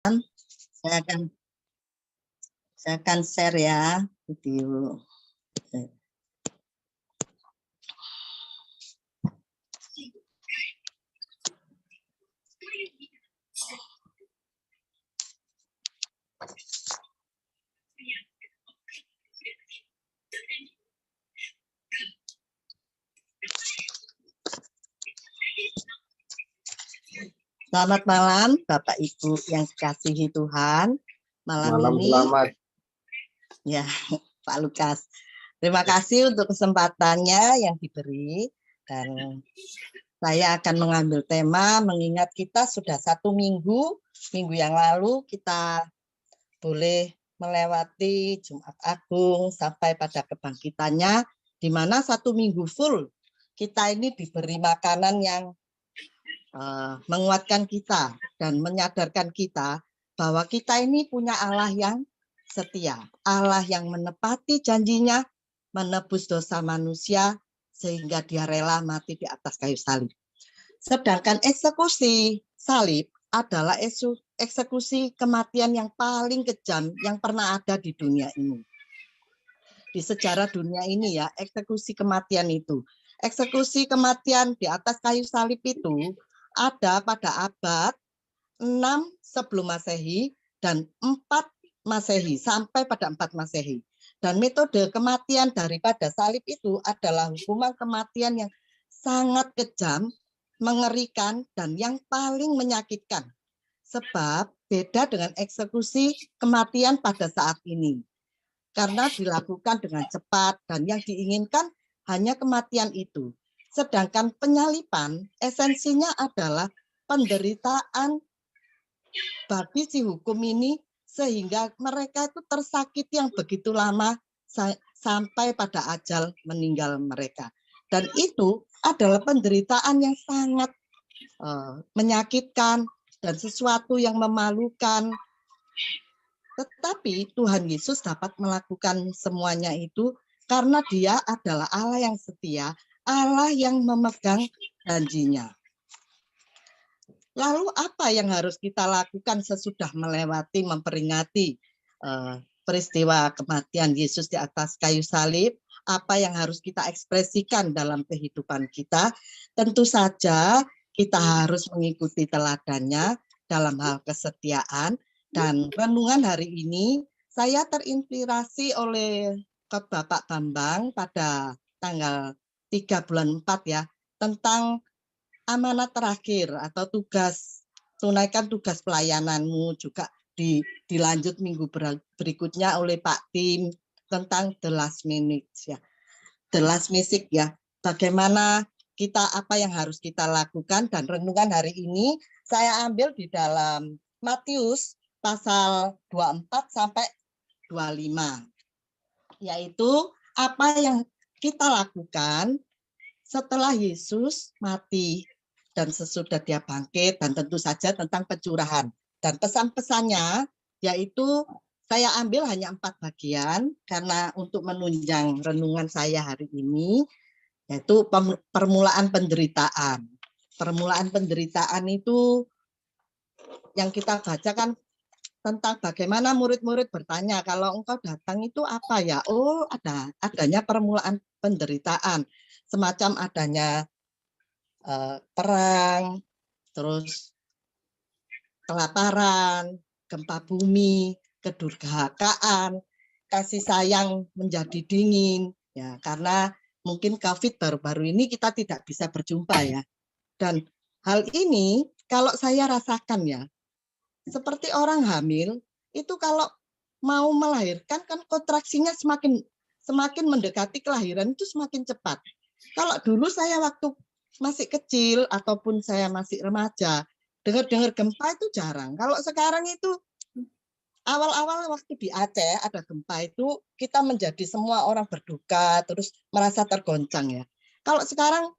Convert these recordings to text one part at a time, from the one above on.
saya akan share ya video. Selamat malam Bapak Ibu yang dikasihi Tuhan. Malam ini selamat. Ya, Pak Lukas. Terima kasih untuk kesempatannya yang diberi, dan saya akan mengambil tema mengingat kita sudah 1 minggu yang lalu kita boleh melewati Jumat Agung sampai pada kebangkitannya, di mana 1 minggu full kita ini diberi makanan yang menguatkan kita dan menyadarkan kita bahwa kita ini punya Allah yang setia, Allah yang menepati janjinya, menebus dosa manusia sehingga dia rela mati di atas kayu salib. Sedangkan eksekusi salib adalah eksekusi kematian yang paling kejam yang pernah ada di dunia ini. Di sejarah dunia ini ya, eksekusi kematian itu. Eksekusi kematian di atas kayu salib itu ada pada abad 6 sebelum Masehi dan 4 Masehi sampai pada 4 Masehi. Dan metode kematian daripada salib itu adalah hukuman kematian yang sangat kejam, mengerikan, dan yang paling menyakitkan. Sebab beda dengan eksekusi kematian pada saat ini. Karena dilakukan dengan cepat dan yang diinginkan hanya kematian itu. Sedangkan penyalipan esensinya adalah penderitaan bagi si hukum ini sehingga mereka itu tersakiti yang begitu lama sampai pada ajal meninggal mereka. Dan itu adalah penderitaan yang sangat menyakitkan dan sesuatu yang memalukan. Tetapi Tuhan Yesus dapat melakukan semuanya itu karena Dia adalah Allah yang setia, Allah yang memegang janjinya. Lalu apa yang harus kita lakukan sesudah melewati, memperingati peristiwa kematian Yesus di atas kayu salib? Apa yang harus kita ekspresikan dalam kehidupan kita? Tentu saja kita harus mengikuti teladannya dalam hal kesetiaan. Dan renungan hari ini saya terinspirasi oleh Bapak Bambang pada tanggal 3 bulan 4 ya, tentang amanat terakhir atau tunaikan tugas pelayananmu, juga dilanjut minggu berikutnya oleh Pak Tim tentang the last minute ya. The last message ya. Bagaimana kita, apa yang harus kita lakukan, dan renungan hari ini saya ambil di dalam Matius pasal 24 sampai 25. Yaitu apa yang kita lakukan setelah Yesus mati dan sesudah dia bangkit, dan tentu saja tentang pencurahan. Dan pesan-pesannya yaitu saya ambil hanya 4 bagian karena untuk menunjang renungan saya hari ini, yaitu permulaan penderitaan. Permulaan penderitaan itu yang kita baca kan tentang bagaimana murid-murid bertanya, kalau engkau datang itu apa ya? Oh, adanya permulaan penderitaan, semacam adanya perang, terus kelaparan, gempa bumi, kedurhakaan, kasih sayang menjadi dingin, ya, karena mungkin COVID baru-baru ini kita tidak bisa berjumpa ya. Dan hal ini kalau saya rasakan ya, seperti orang hamil itu kalau mau melahirkan kan kontraksinya semakin mendekati kelahiran itu semakin cepat. Kalau dulu saya waktu masih kecil ataupun saya masih remaja, dengar gempa itu jarang. Kalau sekarang itu awal-awal waktu di Aceh ada gempa itu kita menjadi semua orang berduka, terus merasa tergoncang ya. Kalau sekarang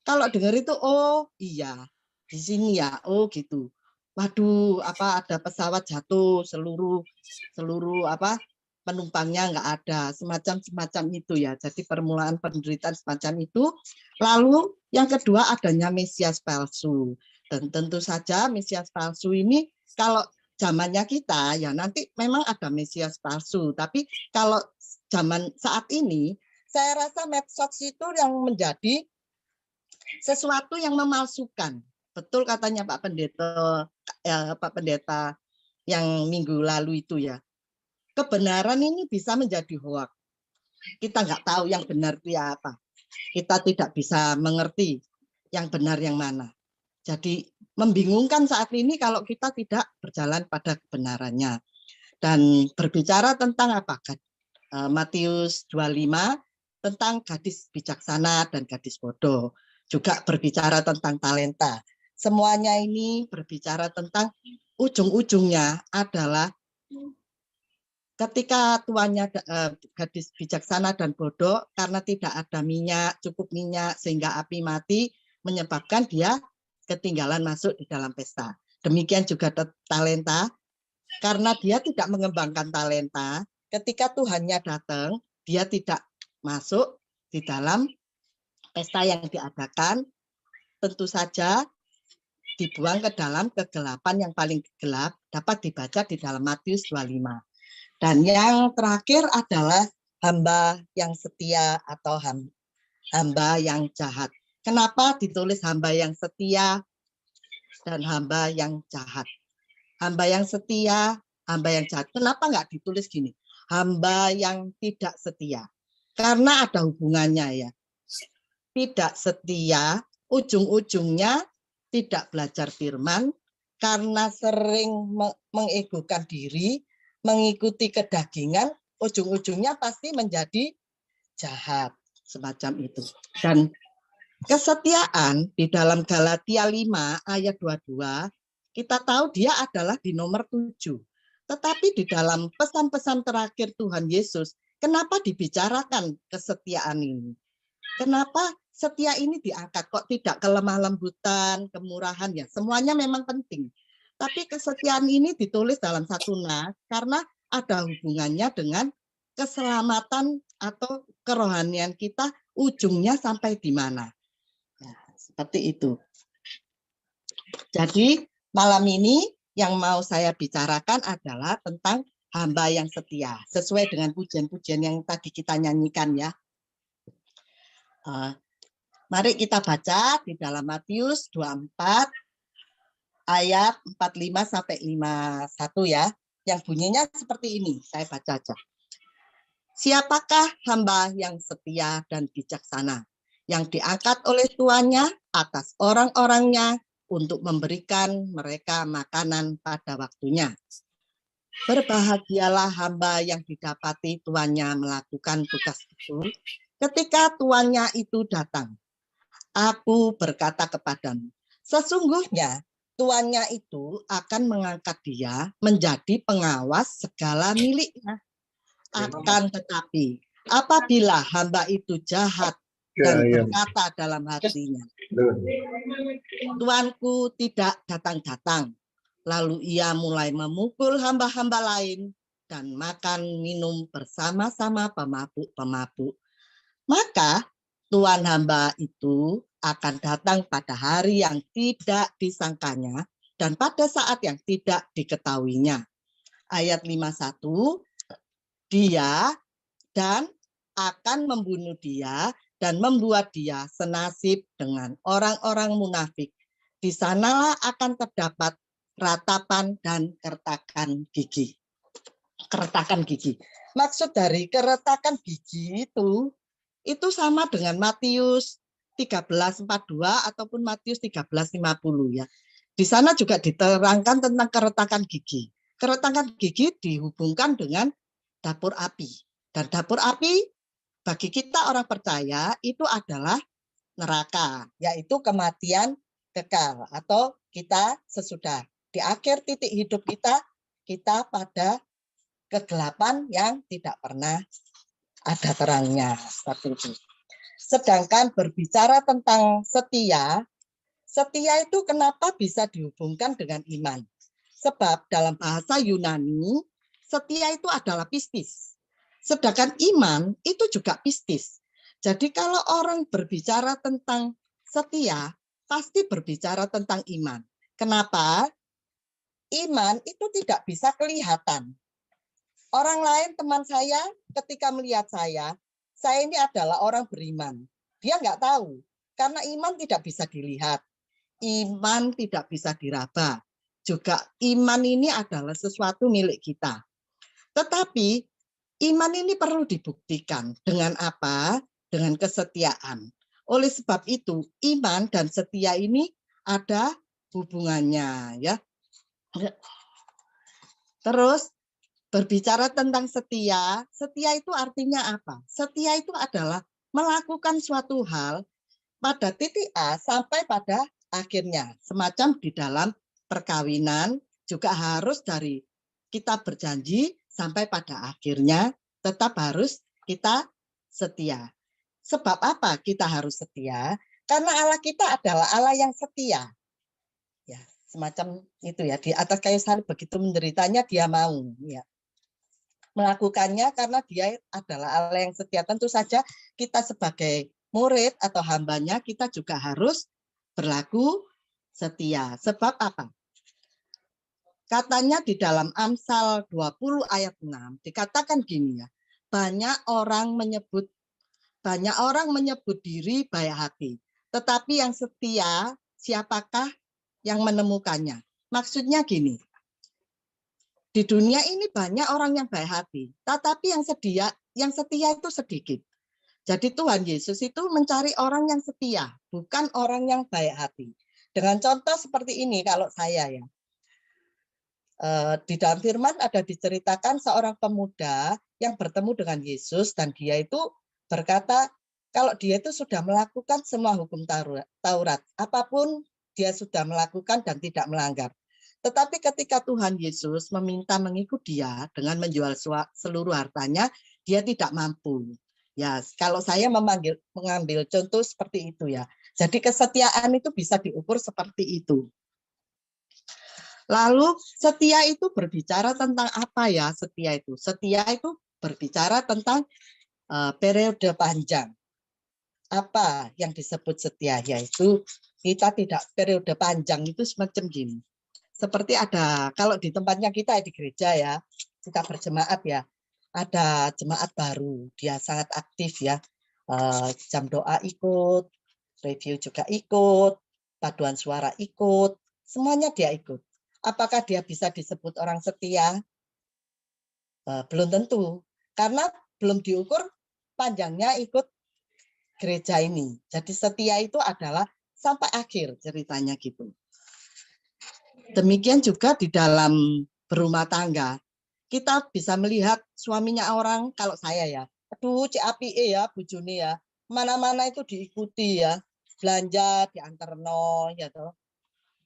kalau dengar itu, oh iya di sini ya, oh gitu. Waduh, apa ada pesawat jatuh, seluruh apa penumpangnya nggak ada, semacam itu ya. Jadi permulaan penderitaan semacam itu. Lalu yang kedua adanya Mesias palsu. Dan tentu saja Mesias palsu ini kalau zamannya kita ya nanti memang ada Mesias palsu, tapi kalau zaman saat ini saya rasa medsos itu yang menjadi sesuatu yang memalsukan. Betul katanya Pak Pendeta yang minggu lalu itu ya. Kebenaran ini bisa menjadi hoak. Kita nggak tahu yang benar itu ya apa. Kita tidak bisa mengerti yang benar yang mana. Jadi membingungkan saat ini kalau kita tidak berjalan pada kebenarannya. Dan berbicara tentang apa? Matius 25 tentang gadis bijaksana dan gadis bodoh. Juga berbicara tentang talenta. Semuanya ini berbicara tentang ujung-ujungnya adalah ketika tuannya gadis bijaksana dan bodoh karena tidak ada minyak, cukup minyak sehingga api mati menyebabkan dia ketinggalan masuk di dalam pesta. Demikian juga talenta karena dia tidak mengembangkan talenta, ketika Tuhannya datang, dia tidak masuk di dalam pesta yang diadakan, tentu saja dibuang ke dalam kegelapan yang paling gelap, dapat dibaca di dalam Matius 25. Dan yang terakhir adalah hamba yang setia atau hamba yang jahat. Kenapa ditulis hamba yang setia dan hamba yang jahat? Hamba yang setia, hamba yang jahat. Kenapa nggak ditulis gini? Hamba yang tidak setia. Karena ada hubungannya ya. Tidak setia, ujung-ujungnya tidak belajar firman, karena sering mengegokan diri, mengikuti kedagingan, ujung-ujungnya pasti menjadi jahat. Semacam itu. Dan kesetiaan di dalam Galatia 5 ayat 22, kita tahu dia adalah di nomor 7. Tetapi di dalam pesan-pesan terakhir Tuhan Yesus, kenapa dibicarakan kesetiaan ini? Kenapa setia ini diangkat? Kok tidak kelemah lembutan, kemurahan ya? Semuanya memang penting. Tapi kesetiaan ini ditulis dalam satu nas karena ada hubungannya dengan keselamatan atau kerohanian kita, ujungnya sampai di mana. Nah, seperti itu. Jadi malam ini yang mau saya bicarakan adalah tentang hamba yang setia. Sesuai dengan pujian-pujian yang tadi kita nyanyikan ya. Mari kita baca di dalam Matius 24 ayat 45 sampai 51 ya. Yang bunyinya seperti ini, saya baca aja. Siapakah hamba yang setia dan bijaksana yang diangkat oleh tuannya atas orang-orangnya untuk memberikan mereka makanan pada waktunya? Berbahagialah hamba yang didapati tuannya melakukan tugas itu ketika tuannya itu datang. Aku berkata kepadamu, sesungguhnya tuannya itu akan mengangkat dia menjadi pengawas segala miliknya. Akan tetapi apabila hamba itu jahat dan berkata dalam hatinya, tuanku tidak datang-datang, lalu ia mulai memukul hamba-hamba lain dan makan minum bersama-sama pemabuk-pemabuk, maka tuan hamba itu akan datang pada hari yang tidak disangkanya dan pada saat yang tidak diketahuinya. Ayat 51, dia dan akan membunuh dia dan membuat dia senasib dengan orang-orang munafik. Di sanalah akan terdapat ratapan dan keretakan gigi. Keretakan gigi. Maksud dari keretakan gigi itu sama dengan Matius 13:42 ataupun Matius 13:50 ya. Di sana juga diterangkan tentang keretakan gigi. Keretakan gigi dihubungkan dengan dapur api. Dan dapur api bagi kita orang percaya itu adalah neraka, yaitu kematian kekal atau kita sesudah di akhir titik hidup kita pada kegelapan yang tidak pernah ada terangnya, seperti itu. Sedangkan berbicara tentang setia, setia itu kenapa bisa dihubungkan dengan iman? Sebab dalam bahasa Yunani, setia itu adalah pistis. Sedangkan iman itu juga pistis. Jadi kalau orang berbicara tentang setia, pasti berbicara tentang iman. Kenapa? iman itu tidak bisa kelihatan. Orang lain, teman saya, ketika melihat saya ini adalah orang beriman. Dia nggak tahu, karena iman tidak bisa dilihat. Iman tidak bisa diraba. Juga iman ini adalah sesuatu milik kita. Tetapi iman ini perlu dibuktikan. Dengan apa? Dengan kesetiaan. Oleh sebab itu, iman dan setia ini ada hubungannya, ya. Terus berbicara tentang setia, setia itu artinya apa? Setia itu adalah melakukan suatu hal pada titik A sampai pada akhirnya. Semacam di dalam perkawinan juga harus dari kita berjanji sampai pada akhirnya tetap harus kita setia. Sebab apa kita harus setia? Karena Allah kita adalah Allah yang setia. Ya, semacam itu ya. Di atas kayu salib begitu menderitanya dia mau, ya, melakukannya karena dia adalah Allah yang setia. Tentu saja kita sebagai murid atau hambanya kita juga harus berlaku setia. Sebab apa? Katanya di dalam Amsal 20 ayat 6 dikatakan gini ya. Banyak orang menyebut diri baik hati, tetapi yang setia siapakah yang menemukannya? Maksudnya gini. Di dunia ini banyak orang yang baik hati, tetapi yang setia itu sedikit. Jadi Tuhan Yesus itu mencari orang yang setia, bukan orang yang baik hati. Dengan contoh seperti ini, kalau saya ya, di dalam firman ada diceritakan seorang pemuda yang bertemu dengan Yesus dan dia itu berkata, kalau dia itu sudah melakukan semua hukum Taurat, apapun dia sudah melakukan dan tidak melanggar. Tetapi ketika Tuhan Yesus meminta mengikut dia dengan menjual seluruh hartanya, dia tidak mampu. Ya, kalau saya mengambil contoh seperti itu ya. Jadi kesetiaan itu bisa diukur seperti itu. Lalu setia itu berbicara tentang apa ya? Setia itu berbicara tentang periode panjang. Apa yang disebut setia? Yaitu kita tidak periode panjang itu semacam gini. Seperti ada, kalau di tempatnya kita di gereja ya, kita berjemaat ya, ada jemaat baru, dia sangat aktif ya, jam doa ikut, review juga ikut, paduan suara ikut, semuanya dia ikut. Apakah dia bisa disebut orang setia? Belum tentu, karena belum diukur panjangnya ikut gereja ini. Jadi setia itu adalah sampai akhir ceritanya gitu. Demikian juga di dalam berumah tangga. Kita bisa melihat suaminya orang, kalau saya ya, aduh cik apike ya bojone ya, mana-mana itu diikuti ya, belanja dianterno ya toh.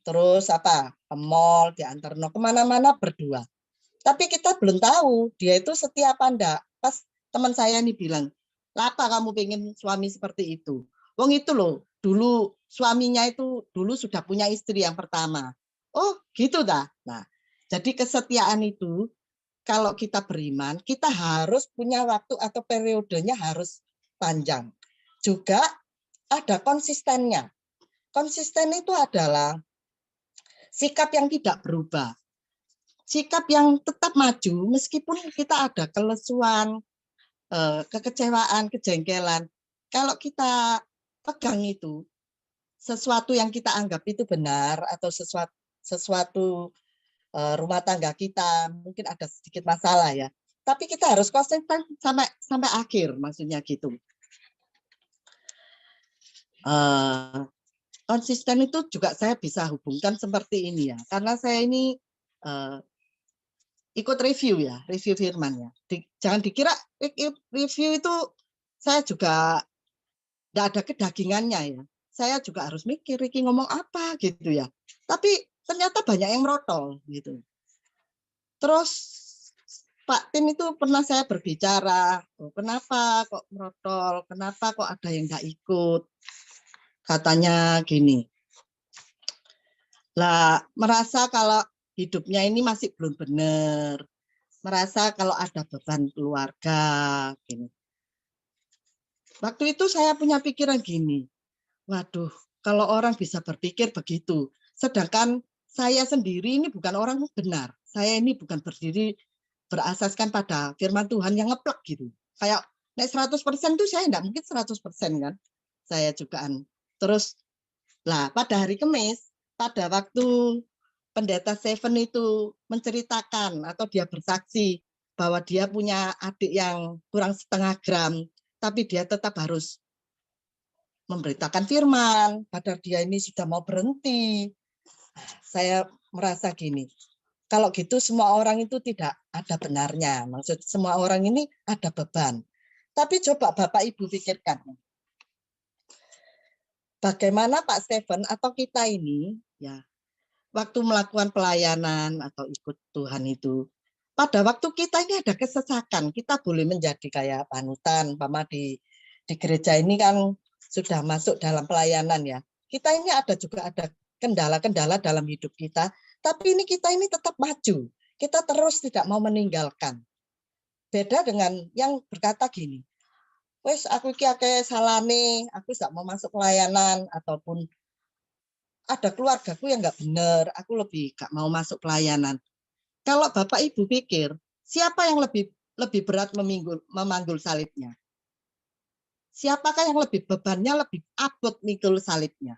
Terus apa? Ke mall dianterno, kemana-mana berdua. Tapi kita belum tahu dia itu setia apa enggak. Pas teman saya nih bilang, "Lapa kamu pengen suami seperti itu?" Wong itu loh, dulu suaminya itu dulu sudah punya istri yang pertama. Oh, gitu dah. Nah, jadi kesetiaan itu kalau kita beriman, kita harus punya waktu atau periodenya harus panjang. Juga ada konsistennya. Konsisten itu adalah sikap yang tidak berubah. Sikap yang tetap maju meskipun kita ada kelesuan, kekecewaan, kejengkelan. Kalau kita pegang itu, sesuatu yang kita anggap itu benar atau sesuatu rumah tangga kita mungkin ada sedikit masalah ya. Tapi kita harus konsisten sampai akhir, maksudnya gitu. Konsisten itu juga saya bisa hubungkan seperti ini ya, karena saya ini ikut review ya, review firman ya. Jangan dikira review itu saya juga tidak ada kedagingannya ya. Saya juga harus mikir, Riki ngomong apa gitu ya. Tapi ternyata banyak yang merotol gitu. Terus Pak Tim itu pernah saya berbicara, oh, kenapa kok merotol, kenapa kok ada yang nggak ikut. Katanya gini, lah merasa kalau hidupnya ini masih belum benar, merasa kalau ada beban keluarga. Gini. Waktu itu saya punya pikiran gini, waduh, kalau orang bisa berpikir begitu, sedangkan saya sendiri ini bukan orang benar. Saya ini bukan berdiri berasaskan pada firman Tuhan yang ngeplek gitu. Kayak 100% itu saya enggak mungkin 100% kan. Saya jugaan. Terus lah pada hari Kamis, pada waktu Pendeta Seven itu menceritakan atau dia bersaksi bahwa dia punya adik yang kurang setengah gram, tapi dia tetap harus memberitakan firman, padahal dia ini sudah mau berhenti. Saya merasa gini, kalau gitu semua orang itu tidak ada benarnya. Maksud semua orang ini ada beban. Tapi coba Bapak Ibu pikirkan, bagaimana Pak Stephen atau kita ini ya waktu melakukan pelayanan atau ikut Tuhan itu, pada waktu kita ini ada kesesakan, kita boleh menjadi kayak panutan, Mama di gereja ini kan sudah masuk dalam pelayanan ya. Kita ini juga ada kendala-kendala dalam hidup kita, tapi ini kita ini tetap maju. Kita terus tidak mau meninggalkan. Beda dengan yang berkata gini, wes aku iki akeh salane, aku tidak mau masuk pelayanan ataupun ada keluargaku yang nggak benar, aku lebih nggak mau masuk pelayanan. Kalau Bapak Ibu pikir, siapa yang lebih berat memanggul salibnya? Siapakah yang lebih bebannya lebih abot mikul salibnya?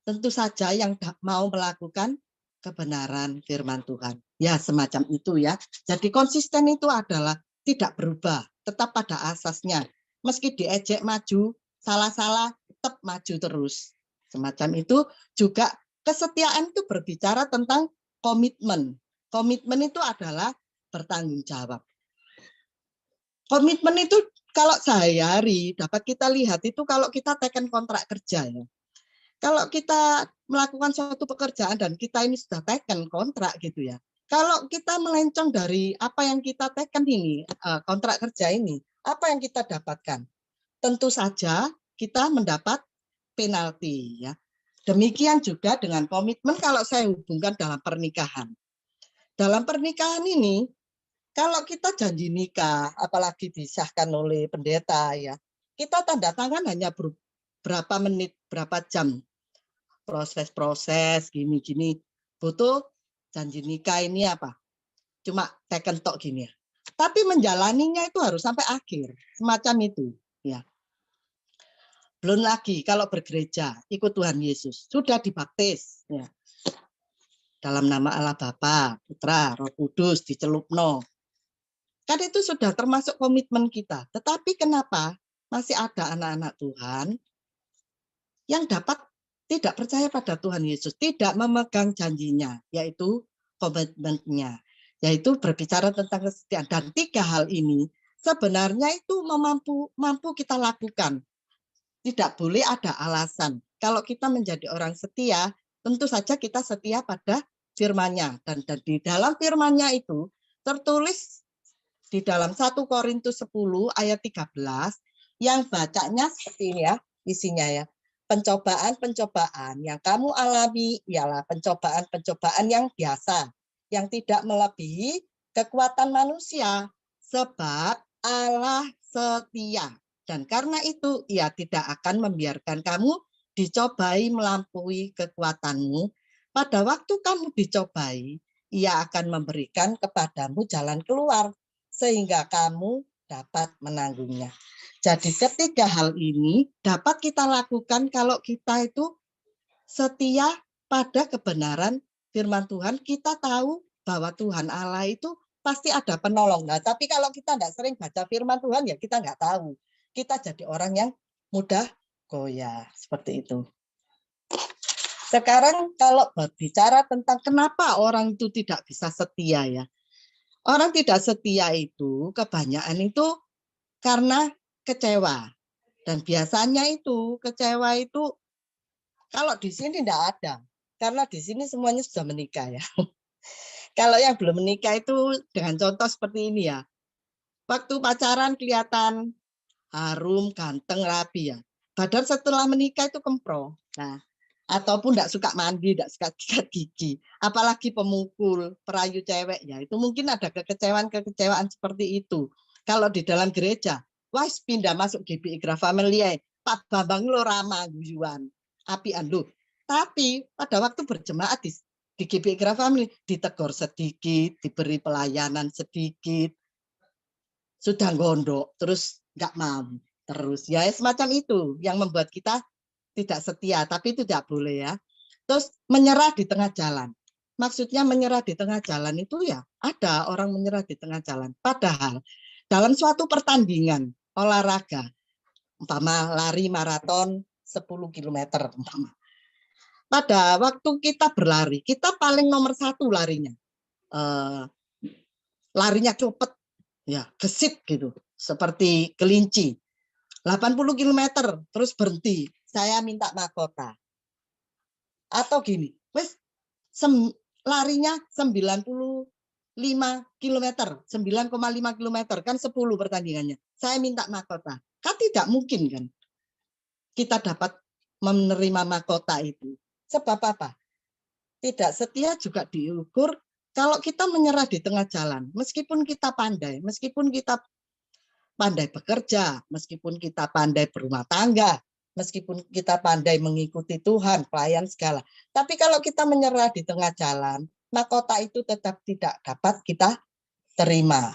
Tentu saja yang mau melakukan kebenaran firman Tuhan. Ya, semacam itu ya. Jadi konsisten itu adalah tidak berubah, tetap pada asasnya. Meski diejek maju, salah-salah, tetap maju terus. Semacam itu juga kesetiaan itu berbicara tentang komitmen. Komitmen itu adalah bertanggung jawab. Komitmen itu kalau sehari-hari dapat kita lihat itu kalau kita teken kontrak kerja ya. Kalau kita melakukan suatu pekerjaan dan kita ini sudah teken kontrak gitu ya. Kalau kita melencong dari apa yang kita teken ini, kontrak kerja ini, apa yang kita dapatkan? Tentu saja kita mendapat penalti ya. Demikian juga dengan komitmen kalau saya hubungkan dalam pernikahan. Dalam pernikahan ini, kalau kita janji nikah, apalagi disahkan oleh pendeta ya, kita tanda tangan hanya berapa menit, berapa jam. Proses-proses gini-gini. Butuh janji nikah ini apa? Cuma teken tok gini ya. Tapi menjalaninya itu harus sampai akhir, semacam itu ya. Belum lagi kalau bergereja, ikut Tuhan Yesus, sudah dibaptis ya. Dalam nama Allah Bapa, Putra, Roh Kudus, dicelupno. Kan itu sudah termasuk komitmen kita. Tetapi kenapa masih ada anak-anak Tuhan yang dapat tidak percaya pada Tuhan Yesus, tidak memegang janjinya, yaitu komitmennya, yaitu berbicara tentang kesetiaan. Dan tiga hal ini sebenarnya itu mampu kita lakukan. Tidak boleh ada alasan. Kalau kita menjadi orang setia, tentu saja kita setia pada firman-Nya. Dan di dalam firman-Nya itu tertulis di dalam 1 Korintus 10 ayat 13 yang bacanya seperti ini ya, isinya ya. Pencobaan-pencobaan yang kamu alami ialah pencobaan-pencobaan yang biasa, yang tidak melebihi kekuatan manusia, sebab Allah setia. Dan karena itu ia tidak akan membiarkan kamu dicobai melampaui kekuatanmu. Pada waktu kamu dicobai, ia akan memberikan kepadamu jalan keluar, sehingga kamu dapat menanggungnya. Jadi ketiga hal ini dapat kita lakukan kalau kita itu setia pada kebenaran firman Tuhan. Kita tahu bahwa Tuhan Allah itu pasti ada penolong. Nah, tapi kalau kita tidak sering baca firman Tuhan, ya kita nggak tahu. Kita jadi orang yang mudah goyah. Seperti itu. Sekarang kalau berbicara tentang kenapa orang itu tidak bisa setia ya. Orang tidak setia itu kebanyakan itu karena kecewa. Dan biasanya itu kecewa itu kalau di sini tidak ada. Karena di sini semuanya sudah menikah ya. Kalau yang belum menikah itu dengan contoh seperti ini ya. Waktu pacaran kelihatan harum, ganteng, rapi ya. Padahal setelah menikah itu kempro. Nah, ataupun tidak suka mandi, tidak suka sikat gigi. Apalagi pemukul, perayu cewek ya. Itu mungkin ada kekecewaan seperti itu. Kalau di dalam gereja, wah pindah masuk GBI Graha Familia, Pak Bambang lo ramah guyuan, apian lo. Tapi pada waktu berjemaat di GBI Grace Family ditegur sedikit, diberi pelayanan sedikit, sudah gondok, terus nggak mau terus. Ya semacam itu yang membuat kita tidak setia, tapi itu tidak boleh ya. Terus menyerah di tengah jalan. Maksudnya menyerah di tengah jalan itu ya ada orang menyerah di tengah jalan. Padahal dalam suatu pertandingan olahraga, umpama lari maraton 10 km, umpama. Pada waktu kita berlari, kita paling nomor 1 larinya. Larinya cepet, ya gesit gitu, seperti kelinci. 80 km, terus berhenti. Saya minta mahkota. Atau gini, wes larinya 95 km, 9,5 km, kan 10 pertandingannya. Saya minta mahkota. Kan tidak mungkin kan kita dapat menerima mahkota itu. Sebab apa? Tidak setia juga diukur kalau kita menyerah di tengah jalan. Meskipun kita pandai, meskipun kita pandai bekerja, meskipun kita pandai berumah tangga, meskipun kita pandai mengikuti Tuhan, pelayan segala. Tapi kalau kita menyerah di tengah jalan, mahkota itu tetap tidak dapat kita terima.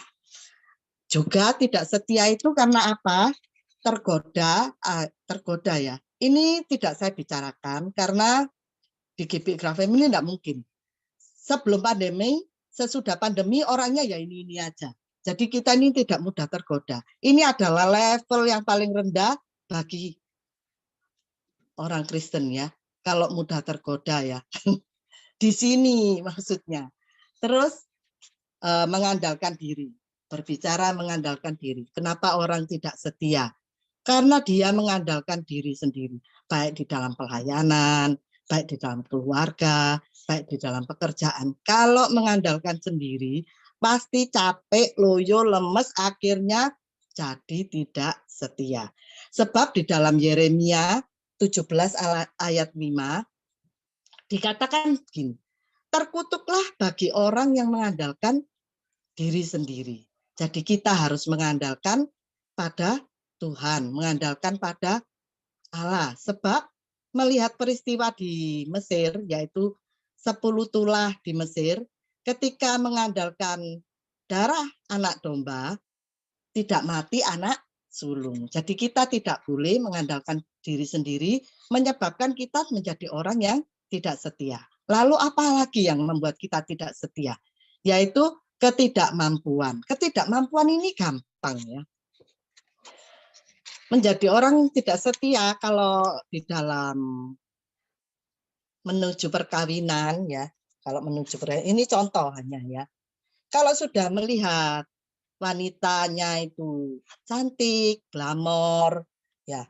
Juga tidak setia itu karena apa? Tergoda ya. Ini tidak saya bicarakan karena di GBI Grace Family tidak mungkin. Sebelum pandemi, sesudah pandemi orangnya ya ini aja. Jadi kita ini tidak mudah tergoda. Ini adalah level yang paling rendah bagi orang Kristen ya. Kalau mudah tergoda ya. Di sini maksudnya. Terus mengandalkan diri. Berbicara mengandalkan diri. Kenapa orang tidak setia? Karena dia mengandalkan diri sendiri. Baik di dalam pelayanan, baik di dalam keluarga, baik di dalam pekerjaan. Kalau mengandalkan sendiri, pasti capek, loyo, lemes, akhirnya jadi tidak setia. Sebab di dalam Yeremia 17 ayat 5 dikatakan begini, terkutuklah bagi orang yang mengandalkan diri sendiri. Jadi kita harus mengandalkan pada Tuhan, mengandalkan pada Allah. Sebab melihat peristiwa di Mesir, yaitu 10 tulah di Mesir, ketika mengandalkan darah anak domba, tidak mati anak sulung. Jadi kita tidak boleh mengandalkan diri sendiri, menyebabkan kita menjadi orang yang tidak setia. Lalu apa lagi yang membuat kita tidak setia? Yaitu ketidakmampuan. Ketidakmampuan ini gampang ya. Menjadi orang tidak setia kalau di dalam menuju perkawinan ya. Kalau menuju perkawinan, ini contoh hanya ya. Kalau sudah melihat wanitanya itu cantik, glamor, ya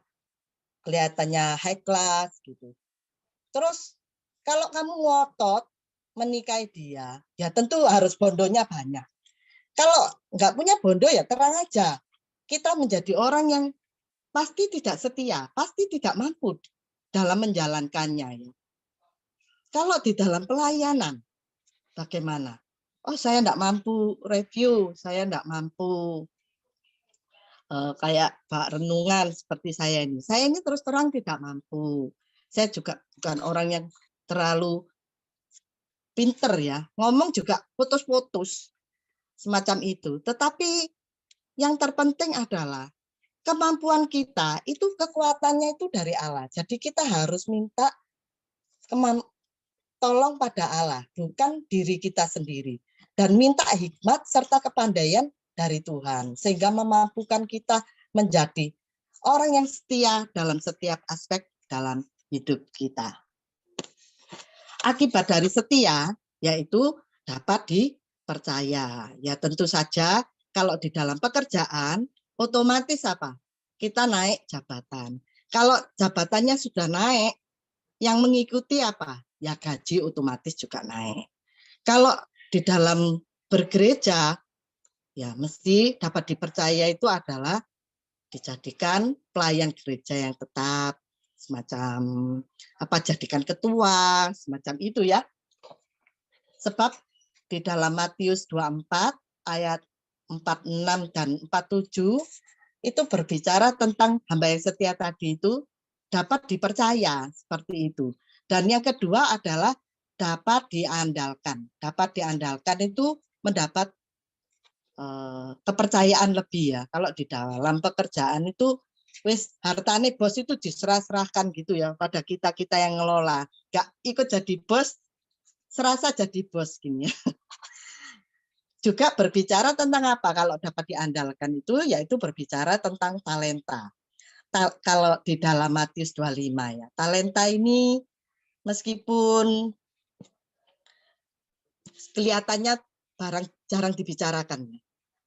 kelihatannya high class gitu. Terus kalau kamu ngotot menikahi dia, ya tentu harus bondonya banyak. Kalau nggak punya bondo ya terang aja. Kita menjadi orang yang pasti tidak setia, pasti tidak mampu dalam menjalankannya. Ya. Kalau di dalam pelayanan, bagaimana? Oh, saya tidak mampu review, saya tidak mampu kayak Pak renungan seperti saya ini. Saya ini terus terang tidak mampu. Saya juga bukan orang yang terlalu pinter ya. Ngomong juga putus-putus, semacam itu. Tetapi yang terpenting adalah kemampuan kita itu kekuatannya itu dari Allah. Jadi kita harus minta tolong pada Allah, bukan diri kita sendiri. Dan minta hikmat serta kepandaian dari Tuhan. Sehingga memampukan kita menjadi orang yang setia dalam setiap aspek dalam hidup kita. Akibat dari setia, yaitu dapat dipercaya. Ya tentu saja kalau di dalam pekerjaan, otomatis apa? Kita naik jabatan. Kalau jabatannya sudah naik, yang mengikuti apa? Ya gaji otomatis juga naik. Kalau di dalam bergereja, ya mesti dapat dipercaya itu adalah dijadikan pelayan gereja yang tetap, semacam apa jadikan ketua, semacam itu ya. Sebab di dalam Matius 24 ayat 46 dan 47 itu berbicara tentang hamba yang setia tadi itu dapat dipercaya seperti itu. Dan yang kedua adalah dapat diandalkan. Dapat diandalkan itu mendapat kepercayaan lebih ya. Kalau di dalam pekerjaan itu wis hartane bos itu diserah-serahkan gitu ya pada kita-kita yang ngelola. Gak ikut jadi bos, serasa jadi bos gini ya. Juga berbicara tentang apa? Kalau dapat diandalkan itu yaitu berbicara tentang talenta. Kalau di dalam Matius 25 ya. Talenta ini meskipun kelihatannya jarang dibicarakan,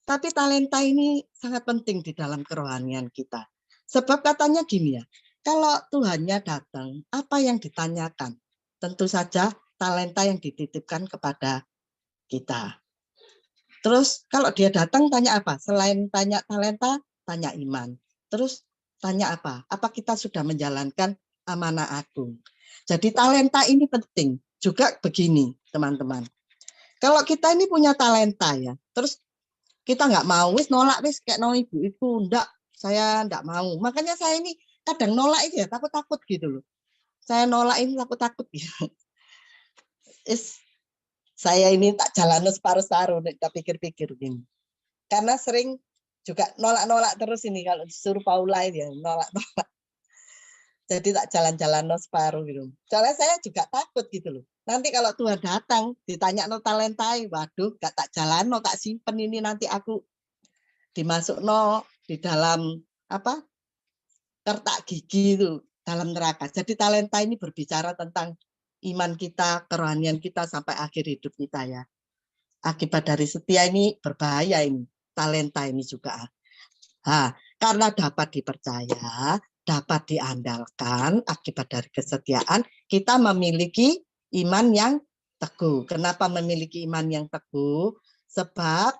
tapi talenta ini sangat penting di dalam kerohanian kita. Sebab katanya gini ya, kalau Tuhannya datang, apa yang ditanyakan? Tentu saja talenta yang dititipkan kepada kita. Terus kalau dia datang tanya apa? Selain tanya talenta, tanya iman. Terus tanya apa? Apa kita sudah menjalankan amanah agung? Jadi talenta ini penting. Juga begini, teman-teman. Kalau kita ini punya talenta ya, terus kita nggak mau, wis nolak, wis kayak no ibu itu, enggak, saya enggak mau. Makanya saya ini kadang nolak itu ya, takut-takut gitu loh. Saya nolak ini takut-takut gitu. Saya ini tak jalan separuh-separuh, tak pikir-pikir gini. Karena sering juga nolak-nolak terus ini, kalau disuruh Paula ya nolak-nolak. Jadi tak jalan-jalan separuh gitu. Soalnya saya juga takut gitu loh. Nanti kalau Tuhan datang, ditanya no talentai, waduh, gak tak jalan, no tak simpen ini nanti aku dimasuk no di dalam apa kertak gigi itu dalam neraka. Jadi talenta ini berbicara tentang iman kita, kerohanian kita sampai akhir hidup kita ya. Akibat dari setia ini berbahaya ini, talenta ini juga. Karena dapat dipercaya, dapat diandalkan, akibat dari kesetiaan, kita memiliki iman yang teguh. Kenapa memiliki iman yang teguh? Sebab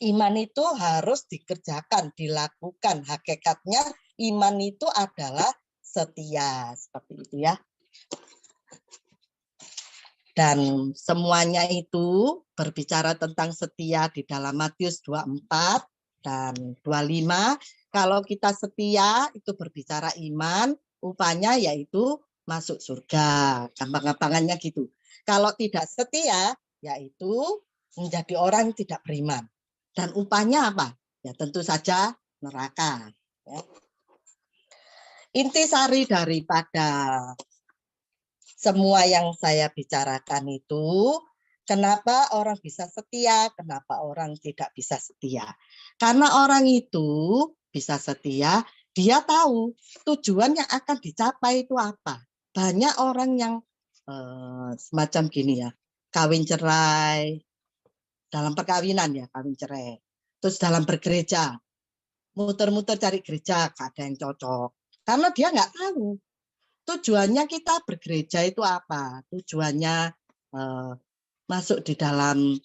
iman itu harus dikerjakan, dilakukan. Hakikatnya iman itu adalah setia, seperti itu ya. Dan semuanya itu berbicara tentang setia di dalam Matius 24 dan 25. Kalau kita setia itu berbicara iman, upanya yaitu masuk surga. Gampang-gampangannya gitu. Kalau tidak setia, yaitu menjadi orang yang tidak beriman. Dan upahnya apa? Ya tentu saja neraka. Ya. Intisari daripada semua yang saya bicarakan itu, kenapa orang bisa setia, kenapa orang tidak bisa setia. Karena orang itu bisa setia, dia tahu tujuan yang akan dicapai itu apa. Banyak orang yang semacam gini ya, kawin cerai, dalam perkawinan ya, kawin cerai. Terus dalam bergereja, muter-muter cari gereja, gak ada yang cocok. Karena dia nggak tahu tujuannya kita bergereja itu apa. Tujuannya masuk di dalam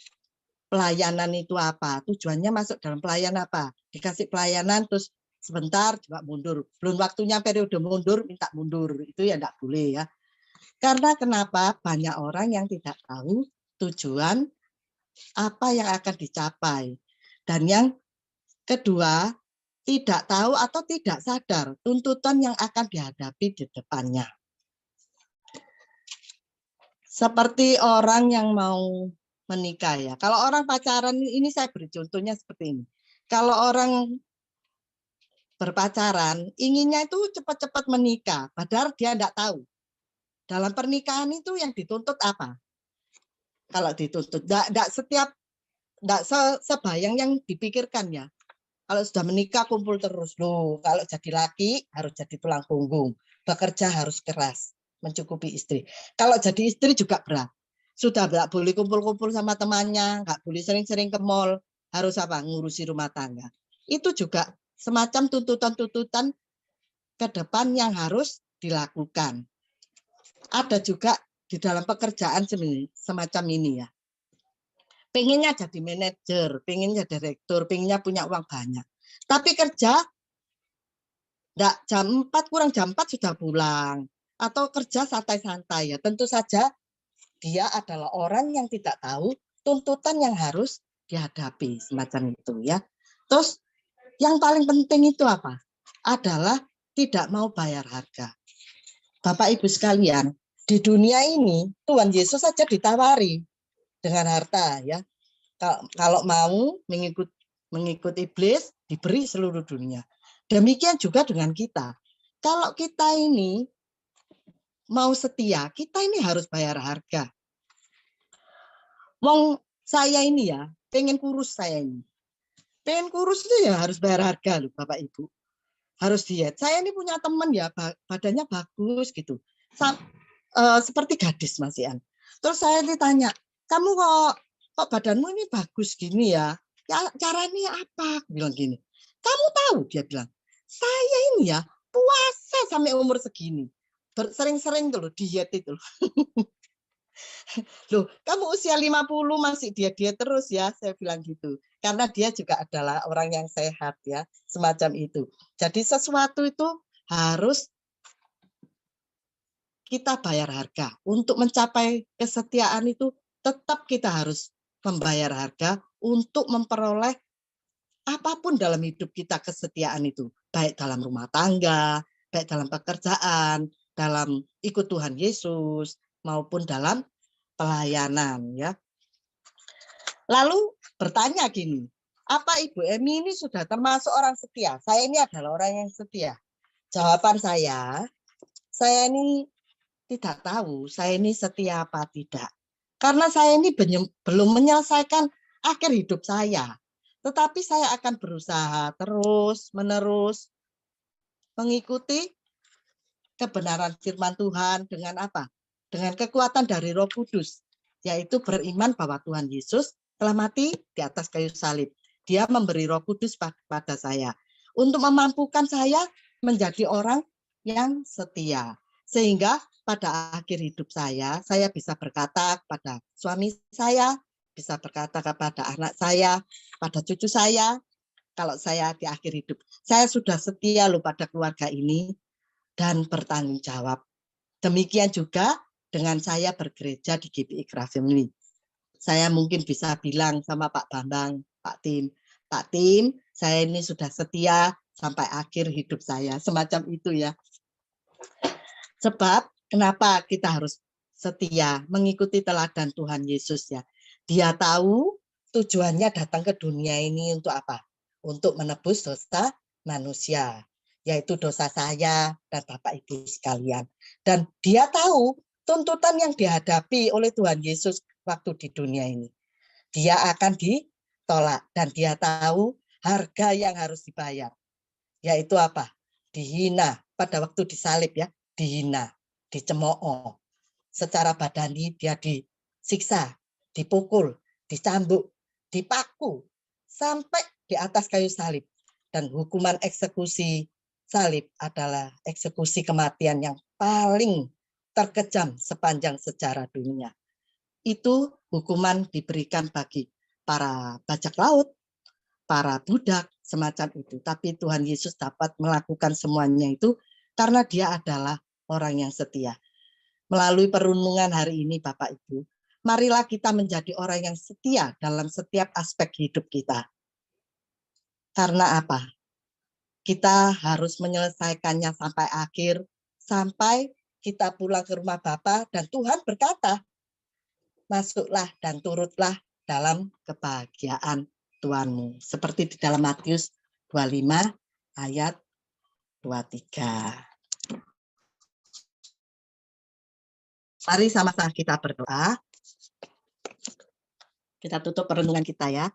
pelayanan itu apa. Tujuannya masuk dalam pelayanan apa. Dikasih pelayanan terus sebentar juga mundur. Belum waktunya periode mundur, minta mundur. Itu ya enggak boleh ya. Karena kenapa? Banyak orang yang tidak tahu tujuan apa yang akan dicapai. Dan yang kedua, tidak tahu atau tidak sadar tuntutan yang akan dihadapi di depannya. Seperti orang yang mau menikah ya. Kalau orang pacaran ini saya beri contohnya seperti ini. Kalau orang berpacaran, inginnya itu cepat-cepat menikah, padahal dia tidak tahu. Dalam pernikahan itu yang dituntut apa? Kalau dituntut, tidak sebayang yang dipikirkan ya. Kalau sudah menikah kumpul terus loh. Kalau jadi laki harus jadi tulang punggung, bekerja harus keras, mencukupi istri. Kalau jadi istri juga berat. Sudah nggak boleh kumpul-kumpul sama temannya, nggak boleh sering-sering ke mall, harus apa? Ngurusi rumah tangga. Itu juga semacam tuntutan-tuntutan ke depan yang harus dilakukan. Ada juga di dalam pekerjaan semacam ini ya. Pengennya jadi manajer, pengennya direktur, pengennya punya uang banyak. Tapi kerja enggak, jam 4 kurang jam 4 sudah pulang. Atau kerja santai-santai ya. Tentu saja dia adalah orang yang tidak tahu tuntutan yang harus dihadapi semacam itu ya. Terus yang paling penting itu apa? Adalah tidak mau bayar harga. Bapak Ibu sekalian, Di dunia ini Tuhan Yesus saja ditawari dengan harta, ya. Kalau mau mengikut iblis, diberi seluruh dunia. Demikian juga dengan kita. Kalau kita ini mau setia, kita ini harus bayar harga. Wong saya ini ya, pengen kurus saya ini. Pengen kurus itu ya harus bayar harga loh Bapak Ibu. Harus diet. Saya ini punya teman ya, badannya bagus gitu. Seperti gadis Mas Ian. Terus saya ditanya, kamu kok badanmu ini bagus gini ya? Ya caranya apa? Aku bilang gini. Kamu tahu? Dia bilang, saya ini ya puasa sampai umur segini. Sering-sering tuh loh diet itu. Loh, kamu usia 50 masih diet-diet terus ya, saya bilang gitu. Karena dia juga adalah orang yang sehat ya, semacam itu. Jadi sesuatu itu harus kita bayar harga. Untuk mencapai kesetiaan itu tetap kita harus membayar harga untuk memperoleh apapun dalam hidup kita, kesetiaan itu. Baik dalam rumah tangga, baik dalam pekerjaan, dalam ikut Tuhan Yesus, maupun dalam pelayanan ya. Lalu bertanya gini, apa Ibu Emi ini sudah termasuk orang setia? Saya ini adalah orang yang setia. Jawaban saya ini tidak tahu saya ini setia apa tidak. Karena saya ini belum menyelesaikan akhir hidup saya. Tetapi saya akan berusaha terus-menerus mengikuti kebenaran firman Tuhan dengan apa? Dengan kekuatan dari Roh Kudus, yaitu beriman bahwa Tuhan Yesus telah mati di atas kayu salib. Dia memberi Roh Kudus pada saya untuk memampukan saya menjadi orang yang setia. Sehingga pada akhir hidup saya bisa berkata kepada suami saya, bisa berkata kepada anak saya, pada cucu saya, kalau saya di akhir hidup, saya sudah setia loh pada keluarga ini dan bertanggung jawab. Demikian juga dengan saya bergereja di GBI Craft Family. Saya mungkin bisa bilang sama Pak Bambang, Pak Tim, saya ini sudah setia sampai akhir hidup saya, semacam itu ya. Sebab kenapa kita harus setia mengikuti teladan Tuhan Yesus ya. Dia tahu tujuannya datang ke dunia ini untuk apa? Untuk menebus dosa manusia, yaitu dosa saya dan Bapak Ibu sekalian. Dan dia tahu tuntutan yang dihadapi oleh Tuhan Yesus waktu di dunia ini. Dia akan ditolak dan dia tahu harga yang harus dibayar. Yaitu apa? Dihina pada waktu disalib ya, dihina, dicemooh. Secara badani dia disiksa, dipukul, dicambuk, dipaku sampai di atas kayu salib. Dan hukuman eksekusi salib adalah eksekusi kematian yang paling terkejam sepanjang sejarah dunia. Itu hukuman diberikan bagi para bajak laut, para budak, semacam itu. Tapi Tuhan Yesus dapat melakukan semuanya itu karena dia adalah orang yang setia. Melalui perenungan hari ini Bapak Ibu, marilah kita menjadi orang yang setia dalam setiap aspek hidup kita. Karena apa? Kita harus menyelesaikannya sampai akhir, sampai kita pulang ke rumah Bapa dan Tuhan berkata, masuklah dan turutlah dalam kebahagiaan Tuhanmu. Seperti di dalam Matius 25 ayat 23. Mari sama-sama kita berdoa. Kita tutup perenungan kita ya.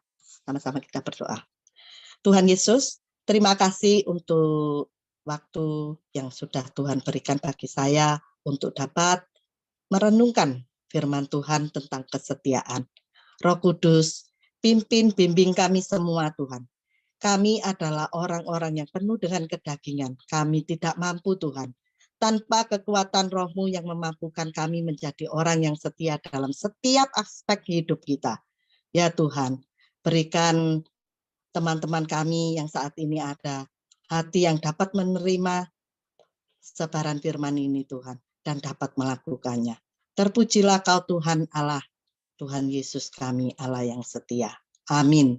Sama-sama kita berdoa. Tuhan Yesus, terima kasih untuk waktu yang sudah Tuhan berikan bagi saya untuk dapat merenungkan firman Tuhan tentang kesetiaan. Roh Kudus, pimpin bimbing kami semua Tuhan. Kami adalah orang-orang yang penuh dengan kedagingan. Kami tidak mampu Tuhan. Tanpa kekuatan Roh-Mu yang memampukan kami menjadi orang yang setia dalam setiap aspek hidup kita. Ya Tuhan, berikan teman-teman kami yang saat ini ada hati yang dapat menerima sebaran firman ini Tuhan dan dapat melakukannya. Terpujilah Kau Tuhan Allah, Tuhan Yesus kami Allah yang setia. Amin.